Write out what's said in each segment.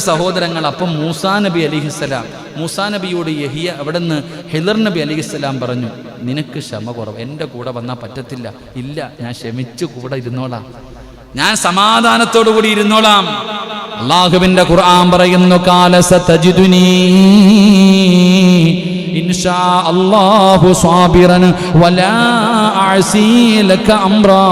സഹോദരങ്ങൾ, അപ്പം മൂസാ നബി അലിഹിസ്സലാം, മൂസാ നബിയോട് യഹിയ അവിടെ നിന്ന് ഹിദർ നബി അലിഹിസ്സലാം പറഞ്ഞു, നിനക്ക് ക്ഷമ കുറവ്, എൻ്റെ കൂടെ വന്നാൽ പറ്റത്തില്ല. ഇല്ല, ഞാൻ ക്ഷമിച്ചു കൂടെ ഇരുന്നോളാം, ഞാൻ സമാധാനത്തോടു കൂടി ഇരുന്നോളാം. അല്ലാഹുവിന്റെ ഖുർആൻ പറയുന്നു, ഖാല സതജിദുനി ഇൻഷാ അല്ലാഹു സാബിറൻ വലാ അഅസീ ലക അംറാ.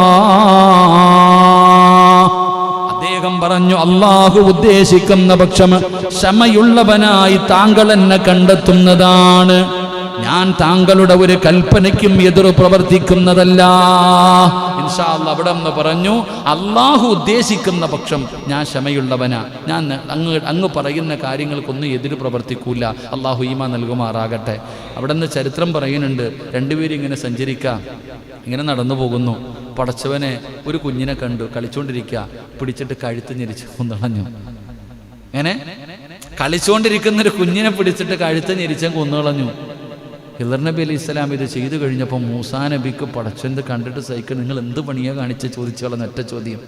അദ്ദേഹം പറഞ്ഞു, അല്ലാഹു ഉദ്ദേശിക്കുന്ന പക്ഷം ക്ഷമയുള്ളവനായി താങ്കൾ എന്നെ കണ്ടെത്തുന്നതാണ്. ഞാൻ താങ്കളുടെ ഒരു കൽപ്പനയ്ക്കും എതിർ പ്രവർത്തിക്കുന്നതല്ല. ഇൻഷാ അല്ലാഹ് അവിടെ ഒന്ന് പറഞ്ഞു, അല്ലാഹു ഉദ്ദേശിക്കുന്ന പക്ഷം ഞാൻ ക്ഷമയുള്ളവനാ, ഞാൻ അങ്ങ് പറയുന്ന കാര്യങ്ങൾക്കൊന്നും എതിര് പ്രവർത്തിക്കൂല. അല്ലാഹു ഈമാൻ നൽകുമാറാകട്ടെ. അവിടെ നിന്ന് ചരിത്രം പറയുന്നുണ്ട്, രണ്ടുപേരും ഇങ്ങനെ സഞ്ചരിക്കാം, ഇങ്ങനെ നടന്നു പോകുന്നു. പടച്ചവനെ ഒരു കുഞ്ഞിനെ കണ്ടു, കളിച്ചുകൊണ്ടിരിക്കുക, പിടിച്ചിട്ട് കഴുത്ത് ഞെരിച്ച് കൊന്നുകളഞ്ഞു. അങ്ങനെ കളിച്ചുകൊണ്ടിരിക്കുന്ന ഒരു കുഞ്ഞിനെ പിടിച്ചിട്ട് കഴുത്ത് ഞെരിച്ച് കൊന്നുകളഞ്ഞു. ഹിദർ നബി അലൈഹി സ്വലാം ഇത് ചെയ്തു കഴിഞ്ഞപ്പോൾ മൂസാ നബിക്ക് പടച്ചവനെ കണ്ടിട്ട് സഹിക്കുക, നിങ്ങൾ എന്ത് പണിയാ കാണിച്ച് ചോദിച്ചോളാം. ഒറ്റ ചോദ്യം,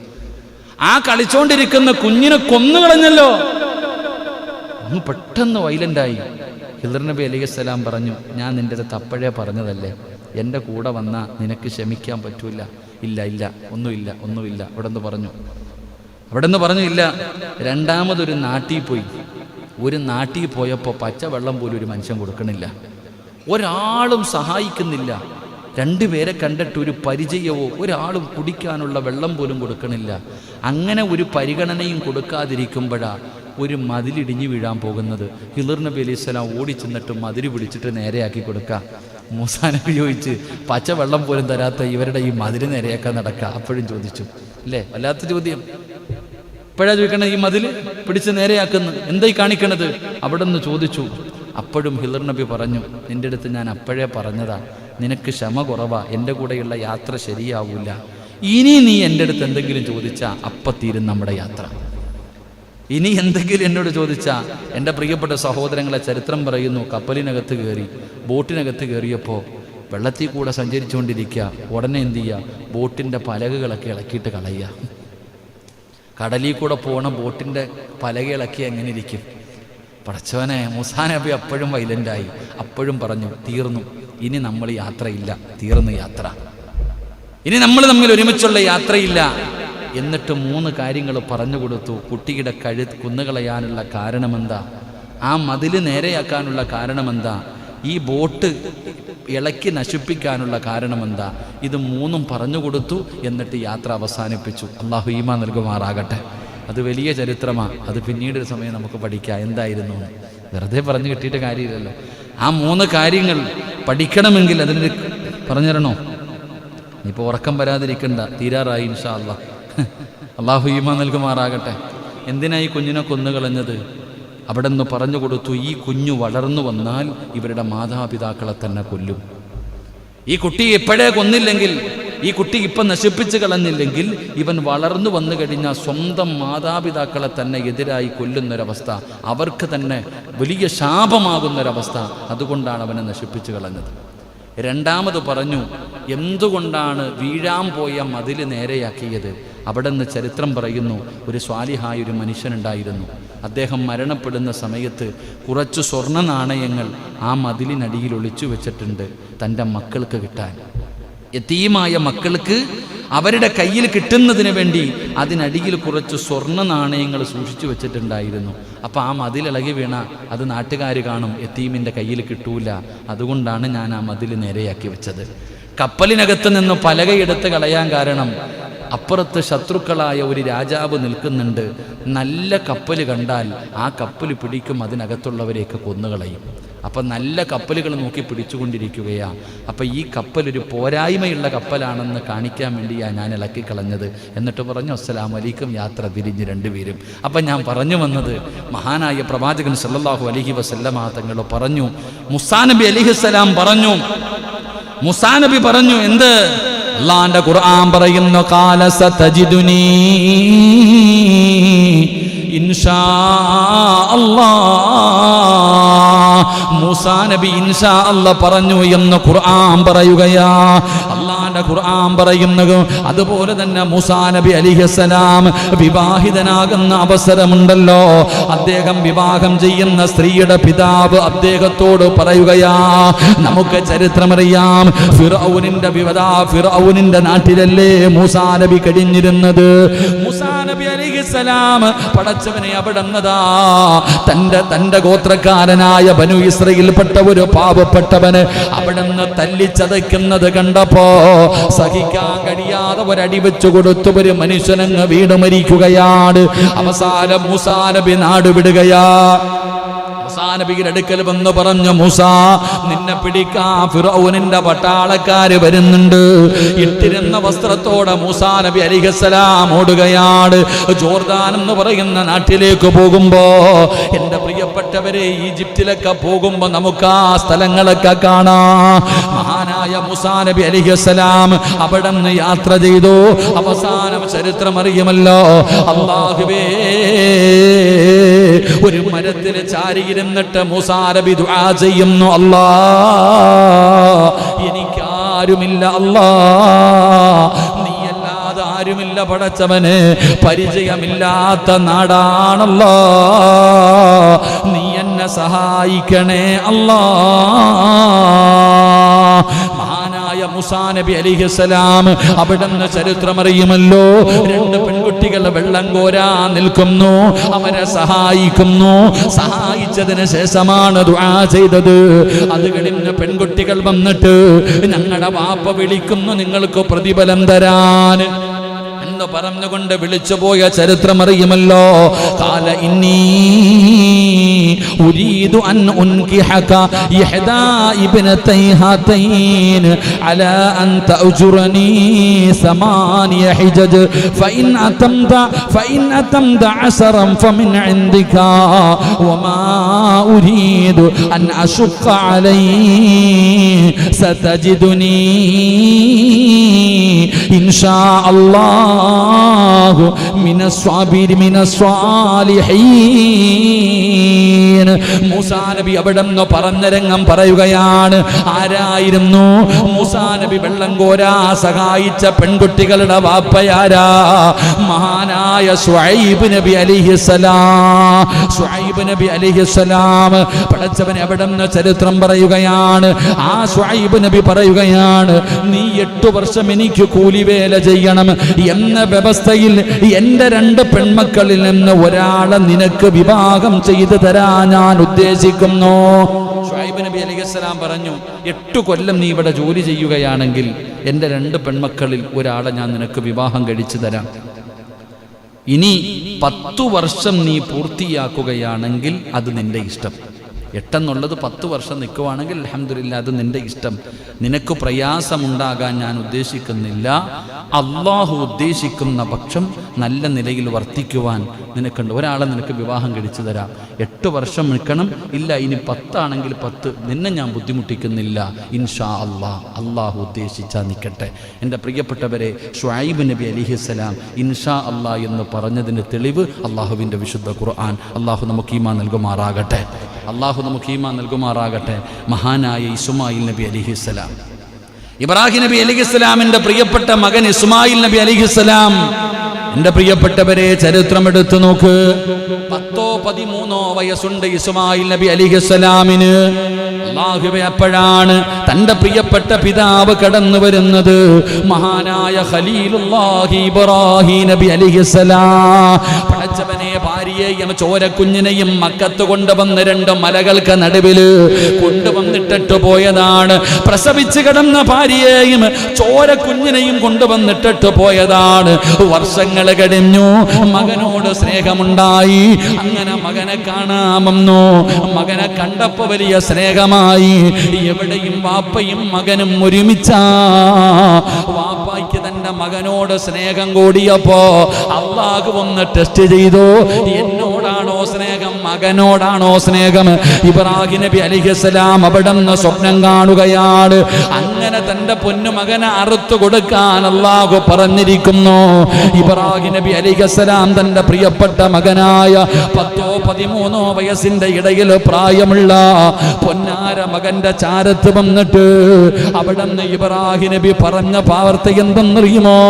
ആ കളിച്ചോണ്ടിരിക്കുന്ന കുഞ്ഞിനെ കൊന്നുകളഞ്ഞല്ലോ. ഒന്ന് പെട്ടെന്ന് വൈലൻ്റായി. ഹിദർ നബി അലൈഹി സ്വലാം പറഞ്ഞു, ഞാൻ നിൻ്റെ അടുത്ത് അപ്പോഴേ പറഞ്ഞതല്ലേ, എൻ്റെ കൂടെ വന്നാൽ നിനക്ക് ക്ഷമിക്കാൻ പറ്റൂല. ഇല്ല ഇല്ല, ഒന്നുമില്ല അവിടെ നിന്ന് പറഞ്ഞു ഇല്ല. രണ്ടാമതൊരു നാട്ടിൽ പോയി. ഒരു നാട്ടിൽ പോയപ്പോൾ പച്ചവെള്ളം പോലും ഒരു മനുഷ്യൻ കൊടുക്കണില്ല, ഒരാളും സഹായിക്കുന്നില്ല. രണ്ടുപേരെ കണ്ടിട്ട് ഒരു പരിചയമോ ഒരാളും കുടിക്കാനുള്ള വെള്ളം പോലും കൊടുക്കണില്ല. അങ്ങനെ ഒരു പരിഗണനയും കൊടുക്കാതിരിക്കുമ്പോഴാണ് ഒരു മതിലിടിഞ്ഞു വീഴാൻ പോകുന്നത്. ഹിദർ നബി അലൈഹി സ്വലാം ഓടിച്ചെന്നിട്ട് മതിൽ പിടിച്ചിട്ട് നേരെയാക്കി കൊടുക്കുക. മൂസാ നബി ചോദിച്ച്, പച്ചവെള്ളം പോലും തരാത്ത ഇവരുടെ ഈ മതിൽ നേരെയാക്കാൻ നടക്കുക. അപ്പോഴും ചോദിച്ചു, അല്ലേ, വല്ലാത്ത ചോദ്യം. ഇപ്പോഴാണ് ചോദിക്കണത്, ഈ മതിൽ പിടിച്ച് നേരെയാക്കുന്നു, എന്തായി കാണിക്കണത്? അവിടെ നിന്ന് ചോദിച്ചു. അപ്പോഴും ഹിദർ നബി പറഞ്ഞു, നിൻ്റെ അടുത്ത് ഞാൻ അപ്പോഴേ പറഞ്ഞതാ, നിനക്ക് ക്ഷമ കുറവാ, എൻ്റെ കൂടെയുള്ള യാത്ര ശരിയാവൂല. ഇനി നീ എൻ്റെ അടുത്ത് എന്തെങ്കിലും ചോദിച്ചാൽ അപ്പം തീരും നമ്മുടെ യാത്ര. ഇനി എന്തെങ്കിലും എന്നോട് ചോദിച്ചാൽ, എൻ്റെ പ്രിയപ്പെട്ട സഹോദരങ്ങളെ, ചരിത്രം പറയുന്നു, കപ്പലിനകത്ത് കയറി, ബോട്ടിനകത്ത് കയറിയപ്പോൾ വെള്ളത്തിൽ കൂടെ സഞ്ചരിച്ചുകൊണ്ടിരിക്കുക. ഉടനെ എന്ത് ചെയ്യുക, ബോട്ടിൻ്റെ പലകകളൊക്കെ ഇളക്കിയിട്ട് കളയുക. കടലിൽ കൂടെ പോണ ബോട്ടിൻ്റെ പലക ഇളക്കി എങ്ങനെ ഇരിക്കും? പടച്ചവനെ, മൂസാ നബി അപ്പോഴും വൈലൻ്റായി. അപ്പോഴും പറഞ്ഞു, തീർന്നു, ഇനി നമ്മൾ യാത്രയില്ല, തീർന്നു യാത്ര, ഇനി നമ്മൾ തമ്മിൽ ഒരുമിച്ചുള്ള യാത്രയില്ല. എന്നിട്ട് 3 കാര്യങ്ങൾ പറഞ്ഞു കൊടുത്തു. കുട്ടിയുടെ കുന്നുകളയാനുള്ള കാരണമെന്താ? ആ മതിൽ നേരെയാക്കാനുള്ള കാരണമെന്താ? ഈ ബോട്ട് ഇളക്കി നശിപ്പിക്കാനുള്ള കാരണമെന്താ? ഇത് 3ഉം പറഞ്ഞു കൊടുത്തു. എന്നിട്ട് യാത്ര അവസാനിപ്പിച്ചു. അല്ലാഹു ഈമാൻ നൽകുമാറാകട്ടെ. അത് വലിയ ചരിത്രമാണ്. അത് പിന്നീടൊരു സമയം നമുക്ക് പഠിക്കാം എന്തായിരുന്നു. വെറുതെ പറഞ്ഞു കിട്ടിയിട്ട് കാര്യമില്ലല്ലോ. ആ 3 കാര്യങ്ങൾ പഠിക്കണമെങ്കിൽ അതിന് പറഞ്ഞു തരണോ? ഇനിയിപ്പോൾ ഉറക്കം വരാതിരിക്കണ്ട, തീരാറായി ഇൻഷാ അല്ലാഹ്. അല്ലാഹു ഈമാൻ നൽകുമാറാകട്ടെ. എന്തിനാ ഈ കുഞ്ഞിനെ കൊന്നുകളഞ്ഞത്? അവിടെ നിന്ന് പറഞ്ഞു കൊടുത്തു, ഈ കുഞ്ഞു വളർന്നു വന്നാൽ ഇവരുടെ മാതാപിതാക്കളെ തന്നെ കൊല്ലും. ഈ കുട്ടി എപ്പോഴേ കൊന്നില്ലെങ്കിൽ, ഈ കുട്ടി ഇപ്പം നശിപ്പിച്ച് കളഞ്ഞില്ലെങ്കിൽ, ഇവൻ വളർന്നു വന്നു കഴിഞ്ഞാൽ സ്വന്തം മാതാപിതാക്കളെ തന്നെ എതിരായി കൊല്ലുന്നൊരവസ്ഥ, അവർക്ക് തന്നെ വലിയ ശാപമാകുന്നൊരവസ്ഥ. അതുകൊണ്ടാണ് അവനെ നശിപ്പിച്ച് കളഞ്ഞത്. രണ്ടാമത് പറഞ്ഞു, എന്തുകൊണ്ടാണ് വീഴാൻ പോയ മതിൽ നേരെയാക്കിയത്? അവിടെ നിന്ന് ചരിത്രം പറയുന്നു, ഒരു സ്വാലിഹായ ഒരു മനുഷ്യനുണ്ടായിരുന്നു. അദ്ദേഹം മരണപ്പെടുന്ന സമയത്ത് കുറച്ച് സ്വർണ്ണ നാണയങ്ങൾ ആ മതിലിനടിയിൽ ഒളിച്ചു വെച്ചിട്ടുണ്ട്, തൻ്റെ മക്കൾക്ക് കിട്ടാൻ. യതീമായ മക്കൾക്ക് അവരുടെ കയ്യിൽ കിട്ടുന്നതിന് വേണ്ടി അതിനടിയിൽ കുറച്ച് സ്വർണ്ണ നാണയങ്ങൾ സൂക്ഷിച്ചു വെച്ചിട്ടുണ്ടായിരുന്നു. അപ്പോൾ ആ മതിലിളകി വീണ അത് നാട്ടുകാർ കാണും, യതീമിൻ്റെ കയ്യിൽ കിട്ടൂല. അതുകൊണ്ടാണ് ഞാൻ ആ മതിൽ നേരെയാക്കി വെച്ചത്. കപ്പലിനകത്ത് നിന്ന് പലകയെടുത്ത് കളയാൻ കാരണം, അപ്പുറത്ത് ശത്രുക്കളായ ഒരു രാജാവ് നിൽക്കുന്നുണ്ട്. നല്ല കപ്പൽ കണ്ടാൽ ആ കപ്പൽ പിടിക്കും, അതിനകത്തുള്ളവരെയൊക്കെ കൊന്നുകളയും. അപ്പം നല്ല കപ്പലുകൾ നോക്കി പിടിച്ചുകൊണ്ടിരിക്കുകയാണ്. അപ്പം ഈ കപ്പലൊരു പോരായ്മയുള്ള കപ്പലാണെന്ന് കാണിക്കാൻ വേണ്ടിയാണ് ഞാൻ ഇളക്കിക്കളഞ്ഞത്. എന്നിട്ട് പറഞ്ഞു, അസ്സലാമു അലൈക്കും, യാത്ര തിരിഞ്ഞ് രണ്ടുപേരും. അപ്പം ഞാൻ പറഞ്ഞു വന്നത്, മഹാനായ പ്രവാചകൻ സല്ലല്ലാഹു അലൈഹി വസല്ലമ തങ്ങൾ പറഞ്ഞു, മൂസാ നബി അലൈഹിസ്സലാം പറഞ്ഞു, മൂസാ നബി പറഞ്ഞു, എന്ത്? അല്ലാഹുവിന്റെ ഖുർആൻ പറയുന്നു, ഖാല സതജിദുനി ഇൻഷാ അല്ലാഹ്. മൂസാ നബി ഇൻഷാ അല്ലാഹ് പറഞ്ഞു എന്ന് ഖുർആൻ പറയുകയാ. അല്ലാഹുവിന്റെ അള്ളാന്റെ ഖുർആൻ പറയുന്നു. അതുപോലെ തന്നെ മൂസാ നബി അലൈഹിസ്സലാം വിവാഹിതനാകുന്ന അവസരമുണ്ടല്ലോ, അദ്ദേഹം വിവാഹം ചെയ്യുന്ന സ്ത്രീയുടെ പിതാവ് അദ്ദേഹത്തോട് പറയുകയാ, നമുക്ക് ചരിത്രമറിയാം, ഫിർഔനിന്റെ നാട്ടിലല്ലേ മൂസാ നബി കഴിഞ്ഞിരുന്നത്. മൂസാ നബി അലൈഹിസ്സലാം പടച്ചവനെ അവിടുന്നതാ തന്റെ ഗോത്രക്കാരനായ ബനു ഇസ്രായേലിൽപ്പെട്ട ഒരു പാവപ്പെട്ടവന് അവിടുന്ന് തല്ലിച്ചതയ്ക്കുന്നത് കണ്ടപ്പോ സഹിക്കാൻ കഴിയാതെ ഒരടി വെച്ചു കൊടുത്തു ഒരു മനുഷ്യനങ്ങ് വീട് മരിക്കുകയാണ്. അവസാനം മൂസാ നബി നാട് വിടുകയാ. മൂസാ നബിയുടെ അടുക്കൽ വന്ന് പറഞ്ഞു, മൂസാ, നിന്നെ പിടിക്കാൻ ഫിർഔനിന്റെ പട്ടാളക്കാര് വരുന്നുണ്ട്. ഇട്ടിരുന്ന വസ്ത്രത്തോടെ മൂസാ നബി അലൈഹിസ്സലാം ഓടുകയാണ്. ജോർദാൻ എന്ന് പറയുന്ന നാട്ടിലേക്ക് പോകുമ്പോ, എന്റെ പ്രിയപ്പെട്ടവരെ, ഈജിപ്തിലൊക്കെ പോകുമ്പോ നമുക്ക് ആ സ്ഥലങ്ങളൊക്കെ കാണാം. മഹാനായ മൂസാ നബി അലൈഹിസ്സലാം അവിടെ നിന്ന് യാത്ര ചെയ്തു. അവസാനം ചരിത്രം അറിയുമല്ലോ, അല്ലാഹുവേ, ഒരു മരത്തിൽ ചാരിയിരുന്നിട്ട് മൂസാ നബി ദുആ ചെയ്യുന്നു, അല്ലാ, എനിക്കാരുമില്ല അല്ലാ, നീയല്ലാതെ ആരുമില്ല പടച്ചവനെ, പരിചയമില്ലാത്ത നാടാണല്ലോ, നീ എന്നെ സഹായിക്കണേ അല്ലാ. മഹാനായ മൂസാ നബി അലൈഹിസ്സലാം അവിടുന്ന് ചരിത്രമറിയുമല്ലോ, രണ്ട് പെൺകുട്ടികൾ വെള്ളം കോരാ നിൽക്കുന്നു, അവരെ സഹായിക്കുന്നു. സഹായിച്ചതിന് ശേഷമാണ് ദുആ ചെയ്തത്. അത് കഴിഞ്ഞ് പെൺകുട്ടികൾ വന്നിട്ട്, ഞങ്ങളുടെ വാപ്പ വിളിക്കുന്നു നിങ്ങൾക്ക് പ്രതിഫലം തരാൻ എന്ന് പറഞ്ഞുകൊണ്ട് വിളിച്ചുപോയ ചരിത്രമറിയുമല്ലോ. കാല ഇന്നി ഉരീദു അൻ ഉൻകിഹക ഇഹ്ദാ ഇബ്നതൈ ഹാതൈൻ അലാ അൻ തഅജുറനി സമാനിയ ഹിജജ് ഫഇൻ അതംത അശറൻ ഫമിൻ ഇൻദിക വമാ ഉരീദു അൻ അശുഖ അലൈഹി സതജിദുനി ഇൻഷാ അല്ലാഹു മിനസ്സാലിഹീൻ. മൂസാ നബി അവിടെ നിന്ന് പറഞ്ഞ രംഗം പറയുകയാണ്. ആരായിരുന്നു മൂസാ നബി വെള്ളം കോരാ സഹായിച്ച പെൺകുട്ടികളുടെ വാപ്പയാരാ? മഹാനായ ശുഐബ് നബി അലൈഹിസ്സലാം. ശുഐബ് നബി അലൈഹിസ്സലാം പടച്ചവനെ അവിടെ നിന്ന് ചരിത്രം പറയുകയാണ്. ആ ശുഐബ് നബി പറയുകയാണ്, നീ 8 വർഷം എനിക്ക് കൂലിവേല ചെയ്യണം എന്ന വ്യവസ്ഥയിൽ എന്റെ 2 പെൺമക്കളിൽ നിന്ന് ഒരാളെ നിനക്ക് വിവാഹം ചെയ്തു തരാൻ ഞാൻ ഉദ്ദേശിക്കുന്നു. ശുഐബ് നബി അലൈഹിസ്സലാം പറഞ്ഞു, 8 കൊല്ലം നീ ഇവിടെ ജോലി ചെയ്യുകയാണെങ്കിൽ എന്റെ 2 പെൺമക്കളിൽ ഒരാളെ ഞാൻ നിനക്ക് വിവാഹം കഴിച്ചു തരാം. ഇനി 10 വർഷം നീ പൂർത്തിയാക്കുകയാണെങ്കിൽ അത് നിന്റെ ഇഷ്ടം. 8 എന്നുള്ളത് 10 വർഷം നിൽക്കുവാണെങ്കിൽ അൽഹംദുലില്ലാ, അത് നിന്റെ ഇഷ്ടം. നിനക്ക് പ്രയാസമുണ്ടാകാൻ ഞാൻ ഉദ്ദേശിക്കുന്നില്ല. അള്ളാഹു ഉദ്ദേശിക്കുന്ന പക്ഷം നല്ല നിലയിൽ വർത്തിക്കുവാൻ നിനക്കുണ്ട്. ഒരാളെ നിനക്ക് വിവാഹം കഴിച്ചു തരാം. 8 വർഷം നിൽക്കണം. ഇല്ല, ഇനി 10 ആണെങ്കിൽ 10, നിന്നെ ഞാൻ ബുദ്ധിമുട്ടിക്കുന്നില്ല. ഇൻഷാ അല്ലാഹ്, അള്ളാഹു ഉദ്ദേശിച്ചാൽ നിൽക്കട്ടെ. എൻ്റെ പ്രിയപ്പെട്ടവരെ, ശുഐബ് നബി അലൈഹിസ്സലാം ഇൻഷാ അല്ലാഹ് എന്ന് പറഞ്ഞതിന് തെളിവ് അള്ളാഹുവിൻ്റെ വിശുദ്ധ ഖുർആൻ. അള്ളാഹു നമുക്ക് ഈമാൻ നൽകുമാറാകട്ടെ. അള്ളാഹു നമുക്ക് ഈമാൻ നൽകുമാറാകട്ടെ. മഹാനായ ഇസ്മായിൽ നബി അലൈഹിസ്സലാം, ഇബ്രാഹിം നബി അലൈഹിസ്സലാമിന്റെ പ്രിയപ്പെട്ട മകൻ ഇസ്മായിൽ നബി അലൈഹിസ്സലാം. എൻ്റെ പ്രിയപ്പെട്ടവരെ, ചരിത്രം എടുത്തു നോക്ക്. 10-13 വയസ്സുണ്ട് ഇസ്മായിൽ നബി അലൈഹിസ്സലാമിന്. അല്ലാഹുവേ, അപ്പോഴാണ് തൻ്റെ പ്രിയപ്പെട്ട പിതാവ് കടന്നു വരുന്നത്. മഹാനായ ഖലീലുല്ലാഹി ഇബ്രാഹിം നബി അലൈഹിസ്സലാം പടച്ചവനെ ഭാര്യയെയും ചോരക്കുഞ്ഞിനെയും മക്കത്ത് കൊണ്ടുവന്ന് 2 മലകൾക്ക് നടുവില് കൊണ്ടുവന്നിട്ടിട്ട് പോയതാണ്. പ്രസവിച്ച് കിടന്ന ഭാര്യയെയും ചോരക്കുഞ്ഞിനെയും കൊണ്ടുവന്നിട്ടിട്ട് പോയതാണ്. വർഷങ്ങൾ കഴിഞ്ഞു, മകനോട് സ്നേഹമുണ്ടായി. അങ്ങനെ മകനെ കാണാമെന്നു. മകനെ കണ്ടപ്പോ വലിയ സ്നേഹമായി. എവിടെയും വാപ്പയും മകനും ഒരുമിച്ചാ. വാപ്പയ്ക്ക് തന്റെ മകനോട് സ്നേഹം കൂടിയപ്പോ അള്ളാഹു ഒന്ന് ടെസ്റ്റ് ചെയ്തു. എന്നോടാണോ സ്നേഹം, മകനോടാണോ സ്നേഹം? ഇബ്രാഹിം നബി അലൈഹിസ്സലാം അവിടുന്ന് സ്വപ്നം കാണുകയാണ്. അങ്ങനെ തന്റെ പൊന്നുമകനെ അറുത്തു കൊടുക്കാൻ അല്ലാഹു പറഞ്ഞിരിക്കുന്നു. ഇബ്രാഹിം നബി അലൈഹിസ്സലാം തന്റെ പ്രിയപ്പെട്ട മകനായ 10-13 വയസ്സിന്റെ ഇടയിൽ പ്രായമുള്ള പൊന്നാര മകന്റെ ചാരത്ത് വന്നിട്ട് അവിടുന്ന് ഇബ്രാഹിം നബി പറഞ്ഞ പാവർത്ത എന്തെന്നറിയുമോ?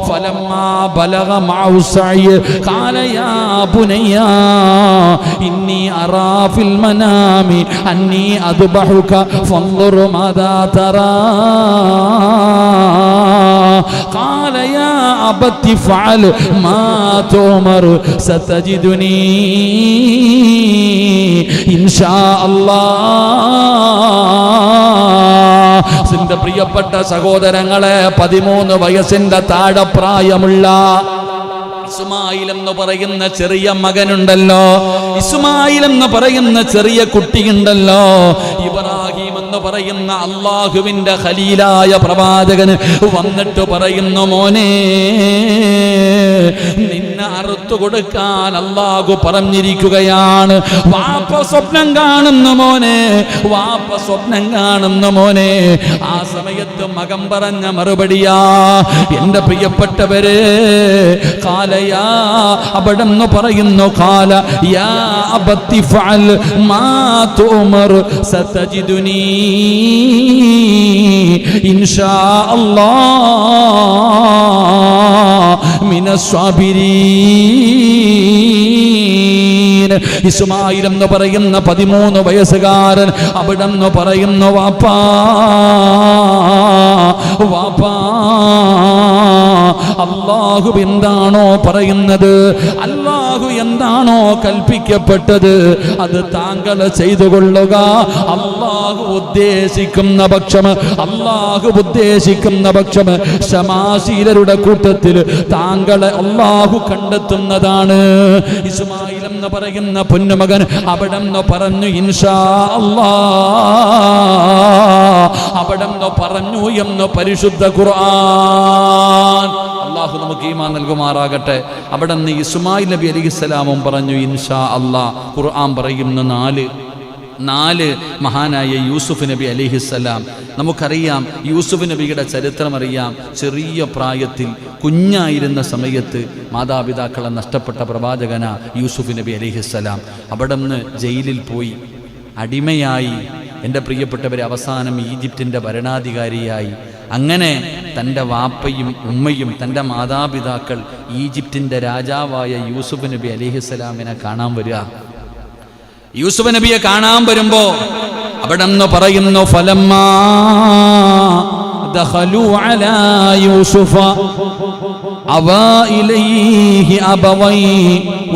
ഫലമ്മാ ബലഗ മഅഹു സഅയ് ഖാല യാ ബുനയ്യ ഇന്നി അറാ ഫിൽ മനാമി അന്നി അദ്ബഹുക ഫൻദുർ മാദാ തറാ ഖാല യാ അബതി ഫഅൽ മാ തുമർ സതജിദുനി ഇൻഷാ അല്ലാഹ്. സിന്റെ പ്രിയപ്പെട്ട സഹോദരങ്ങളെ, 13 വയസ്സിന്റെ താഴെ പ്രായമുള്ള ഇസ്മായിൽ എന്ന് പറയുന്ന ചെറിയ മകനുണ്ടല്ലോ, ഇസ്മായിൽ എന്ന് പറയുന്ന ചെറിയ കുട്ടിയുണ്ടല്ലോ, ഇബ്രാഹിം എന്ന് പറയുന്ന അള്ളാഹുവിന്റെ ഖലീലായ പ്രവാചകന് വന്നിട്ട് പറയുന്നു, മോനെ നിന്നെ അറുത്തു കൊടുക്കാൻ അള്ളാഹു പറഞ്ഞിരിക്കുകയാണ്. വാപ്പ സ്വപ്നം കാണുന്നു മോനെ, വാപ്പ സ്വപ്നം കാണുന്നു മോനെ. ആ സമയത്ത് മകൻ പറഞ്ഞ മറുപടിയാ, എന്റെ പ്രിയപ്പെട്ടവരെ, കാലയാ അവിടെന്ന് പറയുന്നു, കാല യാ അബത്തി ഫഅൽ മാ തുമർ സതജിദുനി ഇൻഷാ അല്ലാഹ് മിനസ്സാബിരീൻ. ഇസ്മായിൽ എന്ന് പറയുന്ന 13 വയസ്സുകാരൻ അവിടെന്ന് പറയുന്നു, വാപ്പാ വാപ്പാ, അല്ലാഹു എന്താണോ പറയുന്നത്, അല്ലാഹു എന്താണോ കൽപ്പിക്കപ്പെട്ടത് അത് താങ്കൾ ചെയ്തു കൊള്ളുക. അല്ലാഹു ഉദ്ദേശിക്കുന്ന പക്ഷം, അല്ലാഹു ഉദ്ദേശിക്കുന്ന പക്ഷം ശമാശീലരുടെ കൂട്ടത്തിൽ താങ്കളെ അല്ലാഹു കണ്ടെത്തുന്നതാണ്. ഇസ്മായിൽ എന്ന് പറയുന്ന പൊന്നുമകൻ അവിടെന്ന് പറഞ്ഞു, ഇൻഷാ അല്ലാഹ് അവിടെന്ന് പറഞ്ഞു എന്ന് പരിശുദ്ധ ഖുർആൻ. അല്ലാഹു നമുക്ക് ഈമാൻ നൽകുമാറാകട്ടെ. അവിടെന്ന് ഇസ്മായിൽ നബി അലൈഹിസ്സലാമും പറഞ്ഞു ഇൻഷാ അല്ലാഹ്. ഖുർആൻ പറയുന്ന നാല് മഹാനായ യൂസുഫ് നബി അലൈഹിസ്സലാം. നമുക്കറിയാം യൂസുഫ് നബിയുടെ ചരിത്രം അറിയാം. ചെറിയ പ്രായത്തിൽ കുഞ്ഞായിരുന്ന സമയത്ത് മാതാപിതാക്കളെ നഷ്ടപ്പെട്ട പ്രവാചകന യൂസുഫ് നബി അലൈഹിസ്സലാം. അവിടുന്ന് ജയിലിൽ പോയി അടിമയായി. എൻ്റെ പ്രിയപ്പെട്ടവരെ, അവസാനം ഈജിപ്തിൻ്റെ ഭരണാധികാരിയായി. അങ്ങനെ തൻ്റെ വാപ്പയും ഉമ്മയും തൻ്റെ മാതാപിതാക്കൾ ഈജിപ്തിൻ്റെ രാജാവായ യൂസുഫ് നബി അലൈഹിസ്സലാമിനെ കാണാൻ വരിക. യൂസുഫ് നബിയെ കാണാൻ വരുമ്പോ അവിടെന്ന് പറയുന്നു, ഫലമ്മാ ദഖലു അലാ യൂസുഫ അവാ ഇലൈഹി അബവൈ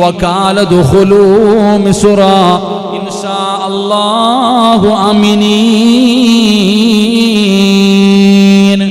വഖാല ദഖുലൂ മിസ്റ ഇൻഷാ അല്ലാഹു ആമിനീൻ.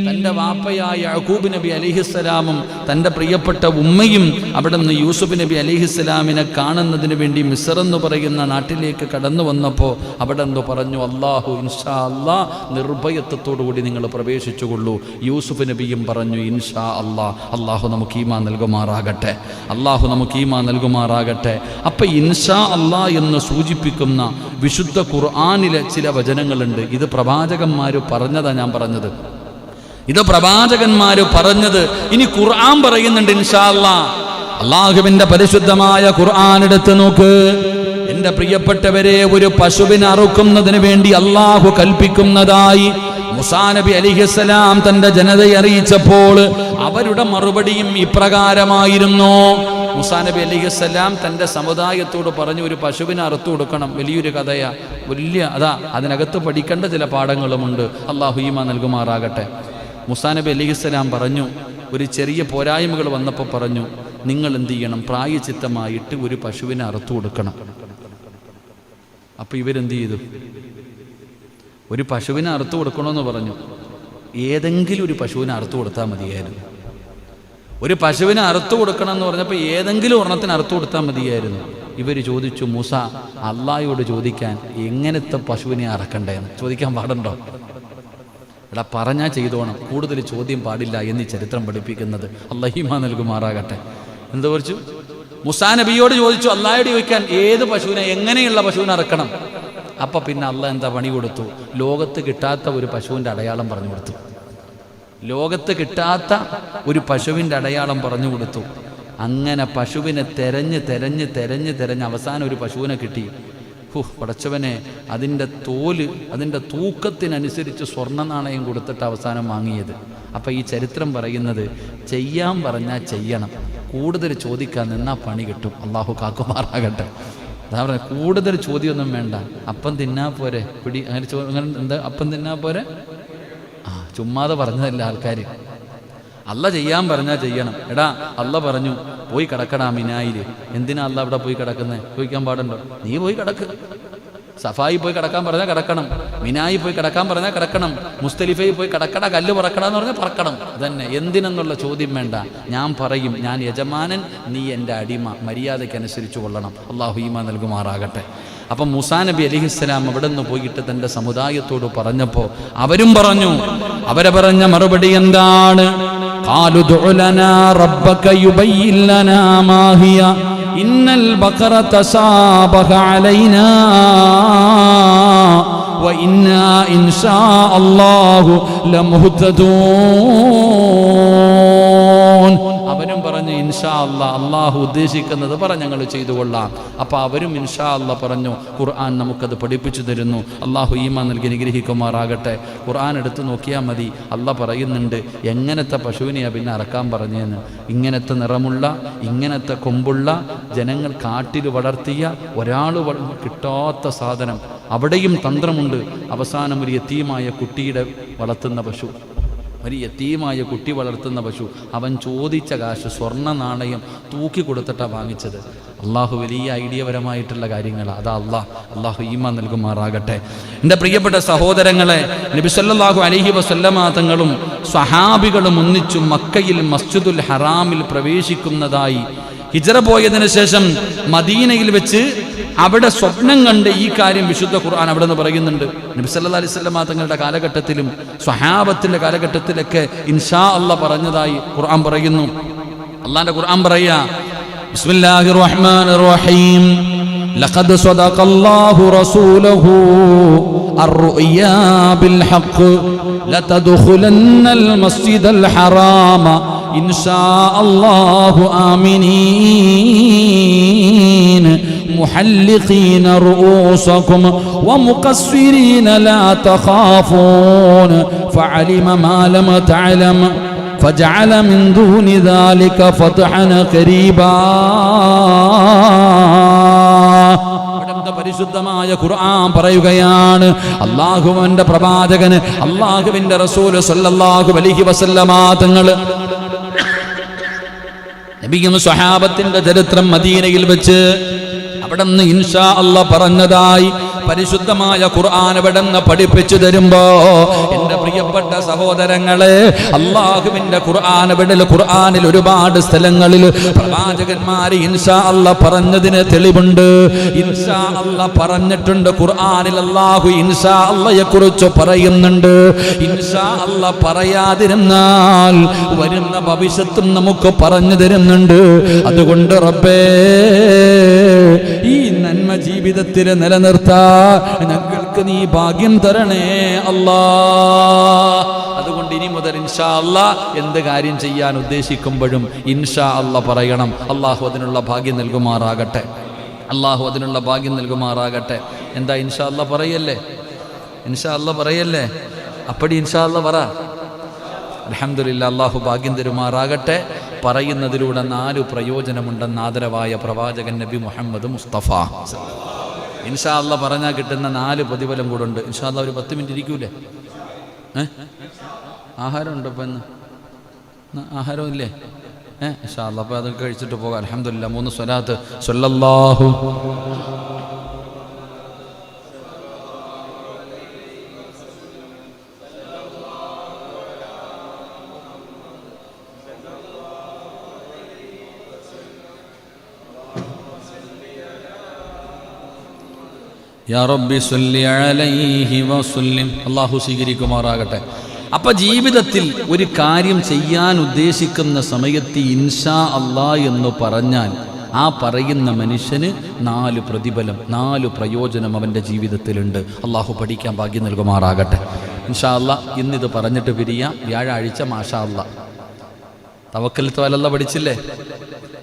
തൻ്റെ വാപ്പയായ യഅ്കൂബ് നബി അലൈഹിസ്സലാമും തൻ്റെ പ്രിയപ്പെട്ട ഉമ്മയും അവിടുന്ന് യൂസുഫ് നബി അലൈഹിസ്സലാമിനെ കാണുന്നതിന് വേണ്ടി മിസ്ർ എന്ന് പറയുന്ന നാട്ടിലേക്ക് കടന്നു വന്നപ്പോൾ അവിടെ നിന്ന് പറഞ്ഞു, അല്ലാഹു ഇൻഷാ അല്ലാഹ് നിർഭയത്വത്തോടുകൂടി നിങ്ങൾ പ്രവേശിച്ചുകൊള്ളൂ. യൂസുഫ് നബിയും പറഞ്ഞു ഇൻഷാ അല്ലാഹ്. അല്ലാഹു നമുക്ക് ഈമാൻ നൽകുമാറാകട്ടെ, അല്ലാഹു നമുക്ക് ഈമാൻ നൽകുമാറാകട്ടെ. അപ്പം ഇൻഷാ അല്ലാഹ് എന്ന് സൂചിപ്പിക്കുന്ന വിശുദ്ധ ഖുർആനിലെ ചില വചനങ്ങളുണ്ട്. ഇത് പ്രവാചകന്മാർ പറഞ്ഞതാണ് ഞാൻ പറഞ്ഞത്, ഇത് പ്രവാചകന്മാര് പറഞ്ഞത്. ഇനി ഖുർആൻ പറയുന്നുണ്ട് ഇൻഷാ അല്ലാഹ്. അല്ലാഹുവിന്റെ പരിശുദ്ധമായ ഖുർആൻ എടുത്ത് നോക്ക് എൻ്റെ പ്രിയപ്പെട്ടവരെ. ഒരു പശുവിനെ അറുക്കുന്നതിന് വേണ്ടി അല്ലാഹു കൽപ്പിക്കുന്നതായി മൂസാ നബി അലൈഹിസ്സലാം തന്റെ ജനതയെ അറിയിച്ചപ്പോൾ അവരുടെ മറുപടിയും ഇപ്രകാരമായിരുന്നു. മൂസാ നബി അലൈഹിസ്സലാം തൻ്റെ സമുദായത്തോട് പറഞ്ഞു, ഒരു പശുവിനെ അറുത്തു കൊടുക്കണം. വലിയൊരു കഥയാ, അതിനകത്ത് പഠിക്കേണ്ട ചില പാഠങ്ങളുമുണ്ട്. അല്ലാഹു ഈമാൻ നൽകുമാറാകട്ടെ. മൂസാ നബി അലൈഹിസ്സലാം പറഞ്ഞു, ഒരു ചെറിയ പോരായ്മകൾ വന്നപ്പോൾ പറഞ്ഞു, നിങ്ങൾ എന്ത് ചെയ്യണം, പ്രായച്ചിത്തമായിട്ട് ഒരു പശുവിനെ അറുത്തു കൊടുക്കണം. അപ്പോൾ ഇവരെന്ത് ചെയ്തു? ഒരു പശുവിനെ അറുത്തു കൊടുക്കണമെന്ന് പറഞ്ഞു. ഏതെങ്കിലും ഒരു പശുവിനെ അറുത്തു കൊടുത്താൽ മതിയായിരുന്നു. ഒരു പശുവിനെ അറുത്തു കൊടുക്കണം എന്ന് പറഞ്ഞപ്പോൾ ഏതെങ്കിലും ഒരെണ്ണത്തിന് അറുത്തു കൊടുത്താൽ മതിയായിരുന്നു. ഇവർ ചോദിച്ചു, മൂസ അല്ലാഹയോട് ചോദിക്കാൻ എങ്ങനത്തെ പശുവിനെ അറക്കണ്ടേന്ന് ചോദിക്കാൻ പാടുണ്ടോ? എടാ പറഞ്ഞാൽ ചെയ്തോണം, കൂടുതൽ ചോദ്യം പാടില്ല എന്ന് ചരിത്രം പഠിപ്പിക്കുന്നത്. അല്ലാഹു ഈമാൻ നൽകുമാറാകട്ടെ. എന്താ കുറച്ചു? മൂസാ നബിയോട് ചോദിച്ചു, അള്ളാഹയോട് ചോദിക്കാൻ ഏത് പശുവിനെ, എങ്ങനെയുള്ള പശുവിനെ ഇറക്കണം? അപ്പം പിന്നെ അള്ളാഹ് എന്താ പണി കൊടുത്തു? ലോകത്ത് കിട്ടാത്ത ഒരു പശുവിൻ്റെ അടയാളം പറഞ്ഞു കൊടുത്തു. ലോകത്ത് കിട്ടാത്ത ഒരു പശുവിൻ്റെ അടയാളം പറഞ്ഞു കൊടുത്തു. അങ്ങനെ പശുവിനെ തെരഞ്ഞ് അവസാനം ഒരു പശുവിനെ കിട്ടി. പടച്ചവനെ, അതിൻ്റെ തോല്, അതിൻ്റെ തൂക്കത്തിനനുസരിച്ച് സ്വർണ്ണ നാണയം കൊടുത്തിട്ട് അവസാനം വാങ്ങിയത്. അപ്പം ഈ ചരിത്രം പറയുന്നത്, ചെയ്യാൻ പറഞ്ഞാൽ ചെയ്യണം, കൂടുതൽ ചോദിക്കാൻ നിന്നാൽ പണി കിട്ടും. അള്ളാഹു കാക്കുമാറാകട്ടെ. അതാ പറഞ്ഞത്, കൂടുതൽ ചോദ്യമൊന്നും വേണ്ട, അപ്പം തിന്നാ പോരെ, അങ്ങനെ എന്താ അപ്പം തിന്നാ പോരെ, ചുമ്മാതെ പറഞ്ഞതല്ല ആൾക്കാർ. അല്ല ചെയ്യാൻ പറഞ്ഞാൽ ചെയ്യണം. എടാ അല്ല പറഞ്ഞു പോയി കിടക്കടാ മിനായിൽ, എന്തിനാ അല്ല അവിടെ പോയി കിടക്കുന്നത്? ചോദിക്കാൻ പാടുണ്ടോ? നീ പോയി കിടക്ക്. സഫായി പോയി കിടക്കാൻ പറഞ്ഞാൽ കിടക്കണം, മിനായി പോയി കിടക്കാൻ പറഞ്ഞാൽ കിടക്കണം, മുസ്തലിഫയിൽ പോയി കിടക്കട, കല്ല് പറക്കട എന്ന് പറഞ്ഞാൽ പറക്കണം. അതന്നെ, എന്തിനെന്നുള്ള ചോദ്യം വേണ്ട. ഞാൻ പറയും, ഞാൻ യജമാനൻ, നീ എൻ്റെ അടിമ, മര്യാദയ്ക്കനുസരിച്ച് കൊള്ളണം. അള്ളാഹു ഈമാൻ നൽകുമാറാകട്ടെ. അപ്പം മൂസാ നബി അലൈഹിസ്സലാം അവിടെ നിന്ന് പോയിട്ട് തൻ്റെ സമുദായത്തോട് പറഞ്ഞപ്പോൾ അവരും പറഞ്ഞു, അവരെ പറഞ്ഞ മറുപടി എന്താണ്? ഖാലു ദുഉ ലനാ റബ്ബക യുബയ്യിൻ ലനാ മാ ഹിയ ഇന്നൽ ബഖറ തസാബഹ അലൈനാ വ ഇന്നാ ഇൻഷാ അല്ലാഹു ലമുഹ്തദൂൻ. അവരും പറഞ്ഞു ഇൻഷാ അല്ലാഹ്, അള്ളാഹു ഉദ്ദേശിക്കുന്നത് ഞങ്ങൾ ചെയ്തു കൊള്ളാം. അപ്പോൾ അവരും ഇൻഷാ അല്ലാഹ് പറഞ്ഞു. ഖുർആൻ നമുക്കത് പഠിപ്പിച്ചു തരുന്നു. അള്ളാഹു ഈമാൻ നൽകി അനുഗ്രഹിക്കുമാറാകട്ടെ. ഖുർആൻ എടുത്ത് നോക്കിയാൽ മതി, അള്ളാഹ് പറയുന്നുണ്ട് എങ്ങനത്തെ പശുവിനെയാണ് പിന്നെ അറക്കാൻ പറഞ്ഞതെന്ന്. ഇങ്ങനത്തെ നിറമുള്ള, ഇങ്ങനത്തെ കൊമ്പുള്ള, ജനങ്ങൾ കാട്ടിൽ വളർത്തിയ, ഒരാൾ കിട്ടാത്ത സാധനം. അവിടെയും തന്ത്രമുണ്ട്. അവസാനം ഒരു യതീമായ കുട്ടിയുടെ വളർത്തുന്ന പശു, ഒരു യതീമായ കുട്ടി വളർത്തുന്ന പശു, അവൻ ചോദിച്ച കാശ്, സ്വർണ്ണ നാണയം തൂക്കി കൊടുത്തിട്ടാണ് വാങ്ങിച്ചത്. അള്ളാഹു വലിയ ഐഡിയപരമായിട്ടുള്ള കാര്യങ്ങളാണ്. അതാ അള്ളാഹു ഈമാൻ നൽകുമാറാകട്ടെ. എൻ്റെ പ്രിയപ്പെട്ട സഹോദരങ്ങളെ, നബി സല്ലല്ലാഹു അലൈഹി വസല്ലമ തങ്ങളും സ്വഹാബികളും ഒന്നിച്ചു മക്കയിൽ മസ്ജിദുൽ ഹറാമിൽ പ്രവേശിക്കുന്നതായി ഹിജ്റ പോയതിനു ശേഷം മദീനയിൽ വെച്ച് അവിടെ സ്വപ്നം കണ്ട് ഈ കാര്യം വിശുദ്ധ ഖുർആൻ അവിടെ നിന്ന് പറയുന്നുണ്ട്. നബി സല്ലല്ലാഹു അലൈഹി വസല്ലമ തങ്ങളുടെ കാലഘട്ടത്തിലും സ്വഹാബത്തിന്റെ കാലഘട്ടത്തിലൊക്കെ ഇൻഷാ അല്ലാഹ് പറഞ്ഞതായി ഖുർആൻ പറയുന്നു. അല്ലാഹുവിന്റെ ഖുർആൻ പറയാ, ബിസ്മില്ലാഹിർ റഹ്മാനിർ റഹീം, ലഖദ് സദഖല്ലാഹു റസൂലഹു അർറുയാ ബിൽ ഹഖ് ലതദ്ഖുലന്നൽ മസ്ജിദൽ ഹറാമ ഇൻഷാ അല്ലാഹു ആമിനീൻ محلقين رؤوسكم ومقصرين لا تخافون فعلم ما لم تعلم فجعل من دون ذلك فتحا قريبا. പരിശുദ്ധമായ ഖുർആൻ പറയുകയാണ്, അല്ലാഹുവിന്റെ പ്രവാചകന്, അല്ലാഹുവിന്റെ റസൂൽ സല്ലല്ലാഹു അലൈഹി വസല്ലമ തങ്ങൾ നബിയും സ്വഹാബത്തിന്റെ ചരിത്രം മദീനയിൽ വെച്ച് അവിടെ നിന്ന് ഇൻഷാ അല്ലാഹ് പറഞ്ഞതായി പരിശുദ്ധമായ ഖുർആൻ അവിടെ നിന്ന് പഠിപ്പിച്ചു തരുമ്പോ, എൻ്റെ പ്രിയപ്പെട്ട സഹോദരങ്ങളെ, അല്ലാഹുവിന്റെ ഖുർആനിൽ ഒരുപാട് സ്ഥലങ്ങളിൽ പ്രവാചകന്മാർ ഇൻഷാ അല്ലാഹ് പറഞ്ഞതിന് തെളിവുണ്ട്. ഇൻഷാ അല്ലാഹ് പറഞ്ഞിട്ടുണ്ട്. ഖുർആനിൽ അല്ലാഹു ഇൻഷാ അല്ലാഹയെ കുറിച്ച് പറയുന്നുണ്ട്. ഇൻഷാ അല്ലാഹ് പറയാതിരുന്നാൽ വരുന്ന ഭവിഷ്യത്തും നമുക്ക് പറഞ്ഞു തരുന്നുണ്ട്. അതുകൊണ്ട് റബ്ബേ, ഈ നന്മ ജീവിതത്തിൽ നിലനിർത്താൻ ഞങ്ങൾക്ക് നീ ഭാഗ്യം തരണേ അല്ലാ. അതുകൊണ്ട് ഇനി മുതൽ ഇൻഷാ അല്ലാഹ് എന്ത് കാര്യം ചെയ്യാൻ ഉദ്ദേശിക്കുമ്പോഴും ഇൻഷാ അല്ലാഹ് പറയണം. അല്ലാഹു അതിനുള്ള ഭാഗ്യം നൽകുമാറാകട്ടെ. അല്ലാഹു അതിനുള്ള ഭാഗ്യം നൽകുമാറാകട്ടെ. എന്താ ഇൻഷാ അല്ലാഹ് പറയല്ലേ? ഇൻഷാ അല്ലാഹ് പറയല്ലേ? അപ്പടി ഇൻഷാ അല്ലാഹ് പറ. അൽഹംദുലില്ലാ, അല്ലാഹു ഭാഗ്യം തരുമാറാകട്ടെ. പറയുന്നതിലൂടെ 4 പ്രയോജനമുണ്ടെന്ന് ആദരവായ പ്രവാചകൻ നബി മുഹമ്മദ് മുസ്തഫ. ഇൻഷാ അല്ലാഹ് പറഞ്ഞാൽ കിട്ടുന്ന 4 പ്രതിഫലം കൂടെ ഉണ്ട്. ഇൻഷാ അല്ലാഹ് ഒരു 10 മിനിറ്റ് ഇരിക്കൂലേ? ആഹാരം ഉണ്ടോ? ഇപ്പം ഇന്ന് ആഹാരം ഇല്ലേ? ഇൻഷാ അല്ലാഹ് അപ്പോൾ അതൊക്കെ കഴിച്ചിട്ട് പോകാം. അൽഹംദുലില്ലാ. 3 സ്വലാത്ത് സ്വല്ലല്ലാഹു യാ റബ്ബി സ്വല്ലി അലൈഹി വസല്ലിം. അല്ലാഹു സ്വീകരിക്കുമാറാകട്ടെ. അപ്പം ജീവിതത്തിൽ ഒരു കാര്യം ചെയ്യാൻ ഉദ്ദേശിക്കുന്ന സമയത്ത് ഇൻഷാ അല്ലാഹ് എന്ന് പറഞ്ഞാൽ ആ പറയുന്ന മനുഷ്യന് 4 പ്രതിഫലം, 4 പ്രയോജനം അവൻ്റെ ജീവിതത്തിലുണ്ട്. അള്ളാഹു പഠിക്കാൻ ഭാഗ്യം നൽകുമാറാകട്ടെ. ഇൻഷാ അല്ലാഹ് ഇന്നിത് പറഞ്ഞിട്ട് പിരിയാം. വ്യാഴാഴ്ച മാഷാ അല്ലാഹ് തവക്കൽത്തു അലല്ലാ പഠിച്ചില്ലേ?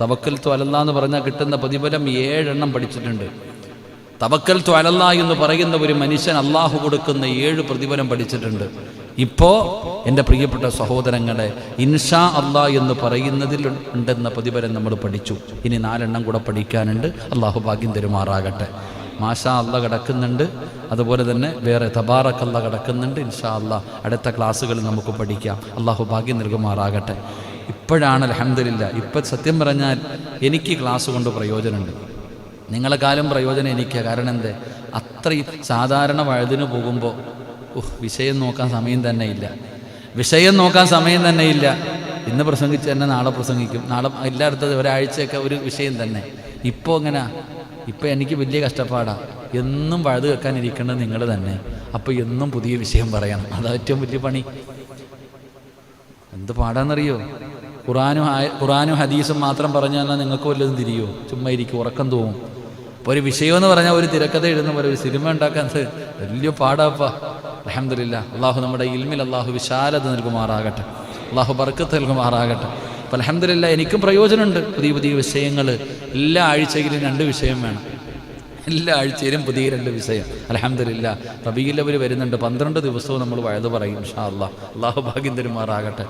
തവക്കൽത്തു അലല്ലാ എന്ന് പറഞ്ഞാൽ കിട്ടുന്ന പ്രതിഫലം 7 എണ്ണം പഠിച്ചിട്ടുണ്ട്. തവക്കൽത്തു അലല്ലാ എന്ന് പറയുന്ന ഒരു മനുഷ്യൻ അള്ളാഹു കൊടുക്കുന്ന 7 പ്രതിഫലം പഠിച്ചിട്ടുണ്ട്. ഇപ്പോൾ എൻ്റെ പ്രിയപ്പെട്ട സഹോദരങ്ങളെ, ഇൻഷാ അല്ലാ എന്ന് പറയുന്നതിൽ ഉണ്ടെന്ന പ്രതിഫലം നമ്മൾ പഠിച്ചു. ഇനി 4 എണ്ണം കൂടെ പഠിക്കാനുണ്ട്. അള്ളാഹു ഭാഗ്യം തരുമാറാകട്ടെ. മാഷാ അല്ലാ കിടക്കുന്നുണ്ട്, അതുപോലെ തന്നെ വേറെ തബാറക്കല്ല കിടക്കുന്നുണ്ട്. ഇൻഷാ അല്ലാ അടുത്ത ക്ലാസ്സുകളിൽ നമുക്ക് പഠിക്കാം. അള്ളാഹു ഭാഗ്യം നൽകുമാറാകട്ടെ. ഇപ്പോഴാണ് അൽഹംദുലില്ലാ, ഇപ്പം സത്യം പറഞ്ഞാൽ എനിക്ക് ക്ലാസ് കൊണ്ട് പ്രയോജനമുണ്ട്. നിങ്ങളെക്കാളും പ്രയോജനം എനിക്കാണ്. കാരണം എന്തേ, അത്രയും സാധാരണ വഴുതിന് പോകുമ്പോൾ വിഷയം നോക്കാൻ സമയം തന്നെ ഇല്ല. ഇന്ന് പ്രസംഗിച്ച് തന്നെ നാളെ പ്രസംഗിക്കും, നാളെ എല്ലായിടത്തും ഒരാഴ്ചയൊക്കെ ഒരു വിഷയം തന്നെ. ഇപ്പോൾ എങ്ങനെ, ഇപ്പം എനിക്ക് വലിയ കഷ്ടപ്പാടാണ്. എന്നും വഴുത് വെക്കാൻ ഇരിക്കേണ്ടത് നിങ്ങൾ തന്നെ. അപ്പോൾ എന്നും പുതിയ വിഷയം പറയണം. അതാ ഏറ്റവും വലിയ പണി. എന്ത് പാടാന്നറിയോ? ഖുറാനും ഹദീസും മാത്രം പറഞ്ഞാൽ നിങ്ങൾക്ക് വല്ലതും തിരിയോ? ചുമ്മാ ഇരിക്കും, ഉറക്കം തോന്നും. അപ്പോൾ ഒരു വിഷയമെന്ന് പറഞ്ഞാൽ ഒരു തിരക്കഥ എഴുതുന്ന പോലെ ഒരു സിനിമ ഉണ്ടാക്കാൻ വലിയ പാടാപ്പാ. അൽഹംദുലില്ലാ, അള്ളാഹു നമ്മുടെ ഇൽമിൽ അള്ളാഹു വിശാലത നൽകുമാറാകട്ടെ, അള്ളാഹു ബർക്കത്ത് നൽകുമാറാകട്ടെ. അപ്പോൾ അൽഹംദുലില്ലാ എനിക്കും പ്രയോജനമുണ്ട്. പുതിയ പുതിയ വിഷയങ്ങൾ എല്ലാ ആഴ്ചയിലും 2 വിഷയം വേണം. എല്ലാ ആഴ്ചയിലും പുതിയ 2 വിഷയം. അൽഹംദുലില്ലാ റബീഉൽ അവ്വൽ വരുന്നുണ്ട്. 12 ദിവസവും നമ്മൾ വഅദ് പറയും ഇൻഷാ അല്ലാഹ്. അള്ളാഹു ഭാഗ്യം തരുമാറാകട്ടെ.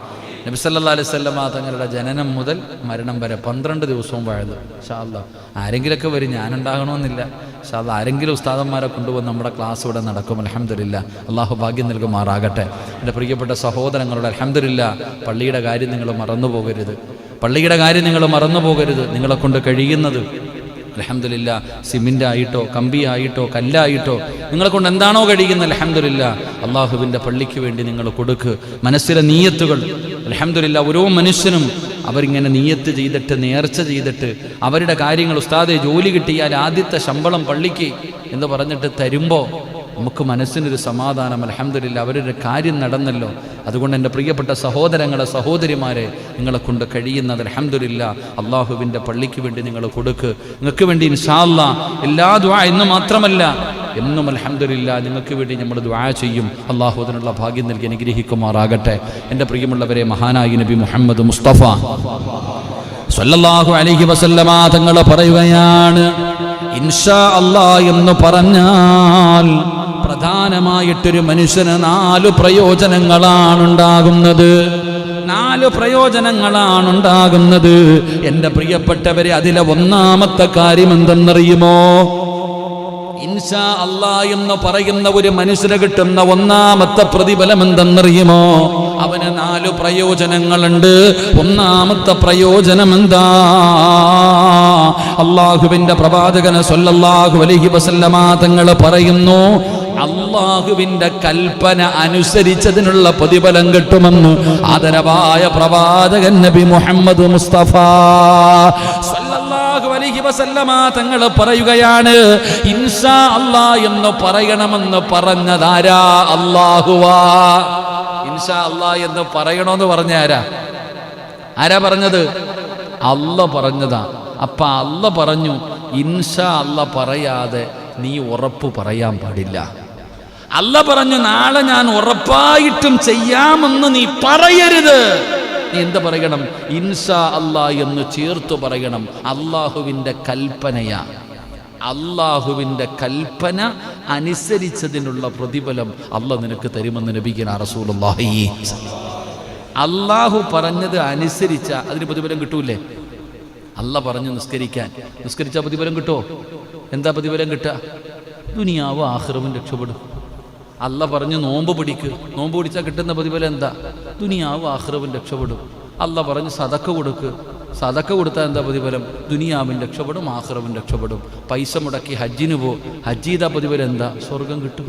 നബി സല്ലല്ലാഹു അലൈഹി വസല്ലമ തങ്ങളുടെ ജനനം മുതൽ മരണം വരെ 12 ദിവസവും വഅദ് ഇൻഷാ അല്ലാഹ്. ആരെങ്കിലുമൊക്കെ വരും, ഞാനുണ്ടാകണമെന്നില്ല. ഇൻഷാ അല്ലാഹ് ആരെങ്കിലും ഉസ്താദന്മാരെ കൊണ്ടുവന്ന് നമ്മുടെ ക്ലാസ് ഇവിടെ നടക്കും. അൽഹംദുലില്ലാ അള്ളാഹു ഭാഗ്യം നൽകുമാറാകട്ടെ. എൻ്റെ പ്രിയപ്പെട്ട സഹോദരങ്ങളുടെ അൽഹംദുലില്ലാ പള്ളിയുടെ കാര്യം നിങ്ങൾ മറന്നു പോകരുത്. നിങ്ങളെ കൊണ്ട് കഴിയുന്നത് അൽഹംദുലില്ലാ സിമെൻ്റായിട്ടോ കമ്പിയായിട്ടോ കല്ലായിട്ടോ നിങ്ങളെ കൊണ്ട് എന്താണോ കഴിയുന്നത് അൽഹംദുലില്ലാ അള്ളാഹുവിൻ്റെ പള്ളിക്ക് വേണ്ടി നിങ്ങൾ കൊടുക്ക്. മനസ്സിലെ നീയത്തുകൾ അൽഹംദുലില്ലാ ഓരോ മനുഷ്യനും അവരിങ്ങനെ നീയത്ത് ചെയ്തിട്ട്, നേർച്ച ചെയ്തിട്ട്, അവരുടെ കാര്യങ്ങൾ ഉസ്താദെ ജോലി കിട്ടിയാൽ ആദ്യത്തെ ശമ്പളം പള്ളിക്ക് എന്ന് പറഞ്ഞിട്ട് തരുമ്പോൾ നമുക്ക് മനസ്സിനൊരു സമാധാനം. അൽഹംദുലില്ലാ അവരുടെ കാര്യം നടന്നല്ലോ. അതുകൊണ്ട് എൻ്റെ പ്രിയപ്പെട്ട സഹോദരങ്ങളെ, സഹോദരിമാരെ, നിങ്ങളെ കൊണ്ട് കഴിയുന്നത് അൽഹംദുലില്ലാ അള്ളാഹുവിൻ്റെ പള്ളിക്ക് വേണ്ടി നിങ്ങൾ കൊടുക്ക്. നിങ്ങൾക്ക് വേണ്ടി ഇൻഷാ അല്ലാഹ് എല്ലാ ദുആ എന്ന് മാത്രമല്ല എന്നും അൽഹംദുലില്ലാ നിങ്ങൾക്ക് വേണ്ടി നമ്മൾ ദുആ ചെയ്യും. അള്ളാഹു അതിനുള്ള ഭാഗ്യം നൽകി അനുഗ്രഹിക്കുമാറാകട്ടെ. എൻ്റെ പ്രിയമുള്ളവരെ, മഹാനായി നബി മുഹമ്മദ് മുസ്തഫ സ്വല്ലല്ലാഹു അലൈഹി വസല്ലമ തങ്ങൾ പറയുകയാണ്, ഇൻഷാ അല്ലാഹ് എന്ന് പറഞ്ഞാൽ പ്രധാനമായിട്ടൊരു മനുഷ്യന് 4 പ്രയോജനങ്ങളാണുണ്ടാകുന്നത്. 4 പ്രയോജനങ്ങളാണുണ്ടാകുന്നത്. എൻ്റെ പ്രിയപ്പെട്ടവരെ, അതിലെ ഒന്നാമത്തെ കാര്യം എന്തെന്നറിയുമോ? ഇൻഷാ അല്ലാഹ് എന്ന് പറയുന്ന ഒരു മനുഷ്യന് കിട്ടുന്ന ഒന്നാമത്തെ പ്രതിഫലം എന്തെന്നറിയുമോ? അവന് 4 പ്രയോജനങ്ങളുണ്ട്. ഒന്നാമത്തെ പ്രയോജനം എന്താ? അള്ളാഹുവിൻ്റെ പ്രവാചകൻ സ്വല്ലല്ലാഹു അലൈഹി വസല്ലമ തങ്ങൾ പറയുന്നു, അള്ളാഹുവിൻ്റെ കൽപ്പന അനുസരിച്ചതിനുള്ള പ്രതിഫലം കിട്ടുമെന്ന് ആദരവായ പ്രവാചകൻ നബി മുഹമ്മദ് മുസ്തഫ സ്വല്ലല്ലാഹു അലൈഹി വസല്ലമ തങ്ങൾ പറയുകയാണ്, ഇൻഷാ അല്ലാഹ് എന്ന് പറയണമെന്ന് പറഞ്ഞതാരാ? അല്ലാഹുവാ. ഇൻഷാ അല്ലാഹ് എന്ന് പറയണമെന്ന് പറഞ്ഞ ആരാ പറഞ്ഞത്? അല്ലാഹ് പറഞ്ഞതാ. അപ്പൊ അല്ലാഹ് പറഞ്ഞു, ഇൻഷാ അല്ലാഹ് പറയാതെ നീ ഉറപ്പ് പറയാൻ പാടില്ല. അല്ലാഹ് പറഞ്ഞു, നാളെ ഞാൻ ഉറപ്പായിട്ടും ചെയ്യാമെന്ന് നീ പറയരുത്. നീ എന്ത് പറയണം? ഇൻഷാ അല്ലാഹ് എന്ന് ചേർത്ത് പറയണം. അള്ളാഹുവിൻ്റെ കൽപ്പനയാ. അള്ളാഹുവിൻ്റെ കൽപ്പന അനുസരിച്ചതിനുള്ള പ്രതിഫലം അല്ലാഹ് നിനക്ക് തരുമെന്ന് നബിയുനാ റസൂലുള്ളാഹി. അള്ളാഹു പറഞ്ഞത് അനുസരിച്ച അതിന് പ്രതിഫലം കിട്ടൂലേ? അല്ലാഹ് പറഞ്ഞു നിസ്കരിച്ചാൽ പ്രതിഫലം കിട്ടുമോ? എന്താ പ്രതിഫലം കിട്ടുക? ദുനിയാവ് ആഖിറവും രക്ഷപ്പെടും. അല്ലാഹ് പറഞ്ഞു നോമ്പ് പിടിച്ചാൽ കിട്ടുന്ന പ്രതിഫലം എന്താ? ദുനിയാവ് ആഖിറവും രക്ഷപ്പെടും. അല്ലാഹ് പറഞ്ഞു സദക്ക കൊടുത്താൽ എന്താ പ്രതിഫലം? ദുനിയാവും രക്ഷപ്പെടും, ആഖിറവും രക്ഷപ്പെടും. പൈസ മുടക്കി ഹജ്ജിന് ഹജ്ജ് ചെയ്താൽ പ്രതിഫലം എന്താ? സ്വർഗം കിട്ടും.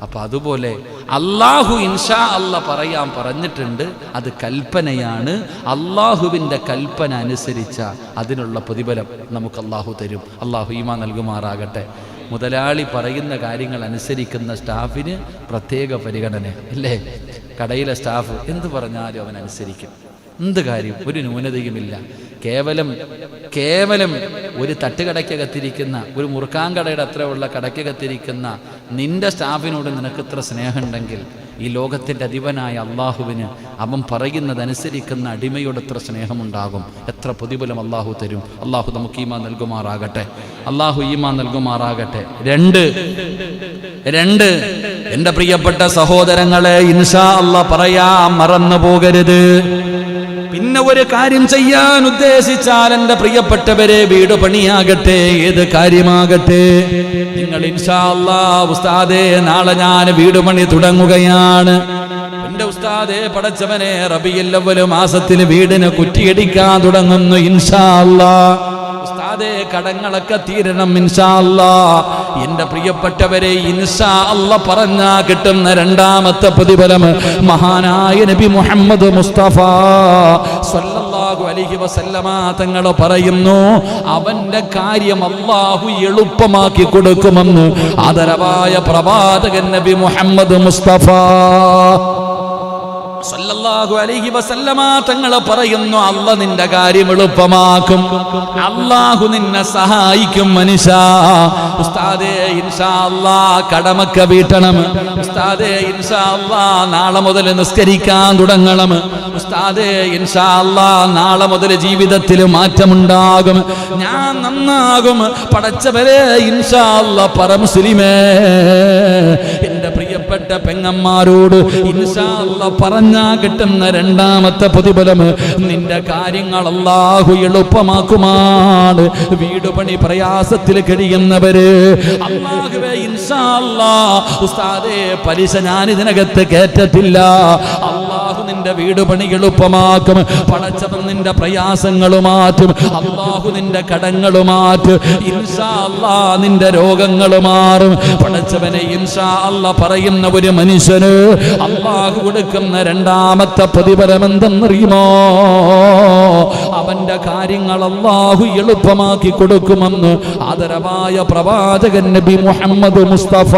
അപ്പം അതുപോലെ അള്ളാഹു ഇൻഷാ അല്ലാഹ് പറയാൻ പറഞ്ഞിട്ടുണ്ട്. അത് കൽപ്പനയാണ്. അള്ളാഹുവിൻ്റെ കൽപ്പന അനുസരിച്ച അതിനുള്ള പ്രതിഫലം നമുക്ക് അള്ളാഹു തരും. അള്ളാഹു ഈമാൻ നൽകുമാറാകട്ടെ. മുതലാളി പറയുന്ന കാര്യങ്ങൾ അനുസരിക്കുന്ന സ്റ്റാഫിന് പ്രത്യേക പരിഗണന അല്ലേ? കടയിലെ സ്റ്റാഫ് എന്ത് പറഞ്ഞാലും അവൻ അനുസരിക്കും. എന്ത് കാര്യം ഒരു ന്യൂനതയുമില്ല. കേവലം ഒരു തട്ടുകടയ്ക്കകത്തിരിക്കുന്ന ഒരു മുറുക്കാൻകടയുടെ അത്രയുള്ള കടയ്ക്കകത്തിരിക്കുന്ന നിന്റെ സ്റ്റാഫിനോട് നിനക്ക് ഇത്ര സ്നേഹമുണ്ടെങ്കിൽ ഈ ലോകത്തിൻ്റെ അധിപനായ അള്ളാഹുവിന് അവൻ പറയുന്നതനുസരിക്കുന്ന അടിമയോട് എത്ര സ്നേഹമുണ്ടാകും, എത്ര പ്രതിഫലം അള്ളാഹു തരും. അള്ളാഹു നമുക്ക് ഈമാൻ നൽകുമാറാകട്ടെ. രണ്ട് എൻ്റെ പ്രിയപ്പെട്ട സഹോദരങ്ങളെ, ഇൻഷാ അല്ലാഹ് പറയാൻ മറന്നു പോകരുത്. പിന്നെ ഒരു കാര്യം ചെയ്യാൻ ഉദ്ദേശിച്ചാൽ എൻ്റെ പ്രിയപ്പെട്ടവരെ, വീട് പണിയാകട്ടെ, ഏത് കാര്യമാകട്ടെ, നിങ്ങൾ ഇൻഷാ അല്ലാഹ് ഉസ്താദേ നാളെ ഞാൻ വീട് പണി തുടങ്ങുകയാണ്. എൻ്റെ ഉസ്താദേ പടച്ചവനെ റബീഉൽ അവ്വൽ മാസത്തിൽ വീടിന് കുറ്റിയടിക്കാൻ തുടങ്ങുന്നു ഇൻഷാ അല്ലാഹ്. ഉസ്താദേ കടങ്ങളൊക്കെ തീരണം ഇൻഷാ അല്ലാഹ്. എൻ്റെ പ്രിയപ്പെട്ടവരെ, ഇൻഷാ അല്ലാഹ് പറഞ്ഞാ കിട്ടുന്ന രണ്ടാമത്തെ പ്രതിഫലം മഹാനായ നബി മുഹമ്മദ് മുസ്തഫ സ്വല്ലല്ലാഹു അലൈഹി വസല്ലമ തങ്ങൾ പറയുന്നു, അവന്റെ കാര്യം അല്ലാഹു എളുപ്പമാക്കി കൊടുക്കുമെന്ന് ആദരവായ പ്രവാചകൻ നബി മുഹമ്മദ് മുസ്തഫ സല്ലല്ലാഹു അലൈഹി വസല്ലമ തങ്ങൾ പറയുന്നു, അല്ലാഹ് നിന്റെ കാര്യം എളുപ്പമാക്കും, അല്ലാഹു നിന്നെ സഹായിക്കും മനുഷ്യ. ഉസ്താദേ ഇൻഷാ അല്ലാഹ് കടമൊക്കെ വീട്ടണം, ഉസ്താദേ ഇൻഷാ അല്ലാഹ് നാളെ മുതൽ നിസ്കരിക്കാൻ തുടങ്ങണം, ഉസ്താദേ ഇൻഷാ അല്ലാഹ് നാളെ മുതൽ ജീവിതത്തിൽ മാറ്റമുണ്ടാകും, ഞാൻ നന്നാകും, പടച്ചവരെ ഇൻഷാ അല്ലാഹ് പറ മുസ്ലിമേ. എൻ്റെ പ്രിയപ്പെട്ട പെങ്ങന്മാരോട് ഇൻഷാ അല്ലാഹ് പറഞ്ഞ കിട്ടുന്ന രണ്ടാമത്തെ പ്രതിഫലം, നിന്റെ കാര്യങ്ങൾ അല്ലാഹു എളുപ്പമാക്കുമാണ്. വീട് പണി പ്രയാസത്തിൽ കഴിയുന്നവര്, അല്ലാഹുവേ ഇൻഷാ അല്ലാഹ് ഉസ്താദേ പലിശ ഞാൻ ഇതിനകത്ത് കേറ്റത്തില്ല, അല്ലാഹു നിന്റെ വീട് പണി എളുപ്പമാക്കും, പടച്ചവൻ നിന്റെ പ്രയാസങ്ങൾ മാറ്റും, അല്ലാഹു നിന്റെ കടങ്ങൾ മാറ്റും, ഇൻഷാ അല്ലാഹ് നിന്റെ രോഗങ്ങൾ മാറും. പടച്ചവനെ ഇൻഷാ അല്ലാഹ് പറയുന്ന ഒരു മനുഷ്യന് അല്ലാഹു കൊടുക്കുന്ന രണ്ടാമത്തെ പ്രതിഫലം എന്തെന്നറിയുമോ? അവന്റെ കാര്യങ്ങൾ അല്ലാഹു എളുപ്പമാക്കി കൊടുക്കുമെന്ന് ആദരവായ പ്രവാചകൻ നബി മുഹമ്മദ് മുസ്തഫ